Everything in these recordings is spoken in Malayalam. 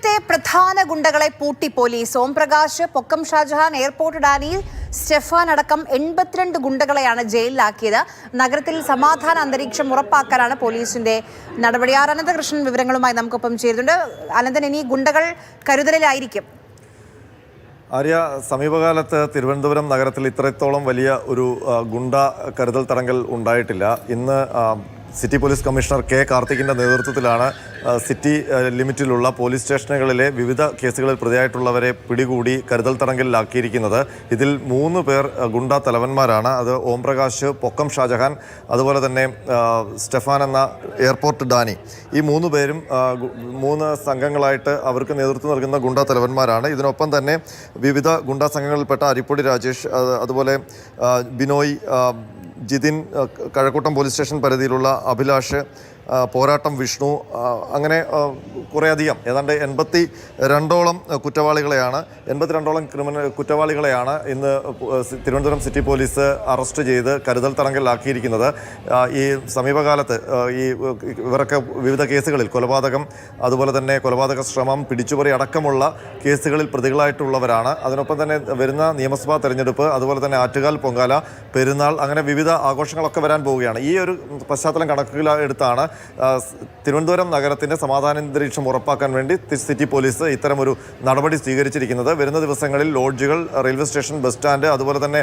ഇന്നത്തെ പ്രധാന ഗുണ്ടകളെ പൂട്ടി പോലീസ്. ഓംപ്രകാശ്, പൊക്കം ഷാജഹാൻ, എയർപോർട്ട് ഡാനിയിൽ സ്റ്റെഫാൻ അടക്കം 82 ഗുണ്ടകളെയാണ് ജയിലിലാക്കിയത്. നഗരത്തിൽ സമാധാന അന്തരീക്ഷം ഉറപ്പാക്കാനാണ് പോലീസിന്റെ നടപടി. അനന്തകൃഷ്ണൻ വിവരങ്ങളുമായി നമുക്കൊപ്പം ചേരുന്നുണ്ട്. അനന്തൻ, ഇനി ഗുണ്ടകൾ കരുതലിലായിരിക്കും. ആര്യ, സമീപകാലത്ത് തിരുവനന്തപുരം നഗരത്തിൽ ഇത്രത്തോളം വലിയ ഒരു ഗുണ്ട കരുതൽ തടങ്കൽ ഉണ്ടായിട്ടില്ല. ഇന്ന് സിറ്റി പോലീസ് കമ്മീഷണർ കെ കാർത്തികിൻ്റെ നേതൃത്വത്തിലാണ് സിറ്റി ലിമിറ്റിലുള്ള പോലീസ് സ്റ്റേഷനുകളിലെ വിവിധ കേസുകളിൽ പ്രതിയായിട്ടുള്ളവരെ പിടികൂടി കരുതൽ തടങ്കലിലാക്കിയിരിക്കുന്നത്. ഇതിൽ 3 പേർ ഗുണ്ട തലവന്മാരാണ്. അത് ഓംപ്രകാശ്, പൊക്കം ഷാജഹാൻ, അതുപോലെ തന്നെ സ്റ്റെഫാൻ എന്ന എയർപോർട്ട് ഡാനി. ഈ 3 പേരും 3 സംഘങ്ങളായിട്ട് അവർക്ക് നേതൃത്വം നൽകുന്ന ഗുണ്ട തലവന്മാരാണ്. ഇതിനൊപ്പം തന്നെ വിവിധ ഗുണ്ടാ സംഘങ്ങളിൽപ്പെട്ട അരിപ്പൊടി രാജേഷ്, അതുപോലെ ബിനോയ്, ജിതിൻ, കഴക്കൂട്ടം പോലീസ് സ്റ്റേഷൻ പരിധിയിലുള്ള അഭിലാഷ്, പോരാട്ടം വിഷ്ണു, അങ്ങനെ കുറേയധികം ഏതാണ്ട് 82ഓളം കുറ്റവാളികളെയാണ് 82ഓളം കുറ്റവാളികളെയാണ് ഇന്ന് തിരുവനന്തപുരം സിറ്റി പോലീസ് അറസ്റ്റ് ചെയ്ത് കരുതൽ തടങ്കലിലാക്കിയിരിക്കുന്നത്. ഈ സമീപകാലത്ത് ഇവരൊക്കെ വിവിധ കേസുകളിൽ കൊലപാതകം, അതുപോലെ തന്നെ കൊലപാതക ശ്രമം, പിടിച്ചുപറി അടക്കമുള്ള കേസുകളിൽ പ്രതികളായിട്ടുള്ളവരാണ്. അതിനൊപ്പം തന്നെ വരുന്ന നിയമസഭാ തെരഞ്ഞെടുപ്പ്, അതുപോലെ തന്നെ ആറ്റുകാൽ പൊങ്കാല, പെരുന്നാൾ, അങ്ങനെ വിവിധ ആഘോഷങ്ങളൊക്കെ വരാൻ പോവുകയാണ്. ഈ ഒരു പശ്ചാത്തലം കണക്കിലെടുത്താണ് തിരുവനന്തപുരം നഗരത്തിൻ്റെ സമാധാനാന്തരീക്ഷം ഉറപ്പാക്കാൻ വേണ്ടി സിറ്റി പോലീസ് ഇത്തരമൊരു നടപടി സ്വീകരിച്ചിരിക്കുന്നത്. വരുന്ന ദിവസങ്ങളിൽ ലോഡ്ജുകൾ, റെയിൽവേ സ്റ്റേഷൻ, ബസ് സ്റ്റാൻഡ്, അതുപോലെ തന്നെ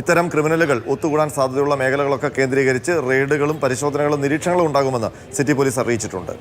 ഇത്തരം ക്രിമിനലുകൾ ഒത്തുകൂടാൻ സാധ്യതയുള്ള മേഖലകളൊക്കെ കേന്ദ്രീകരിച്ച് റെയ്ഡുകളും പരിശോധനകളും നിരീക്ഷണങ്ങളും ഉണ്ടാകുമെന്ന് സിറ്റി പോലീസ് അറിയിച്ചിട്ടുണ്ട്.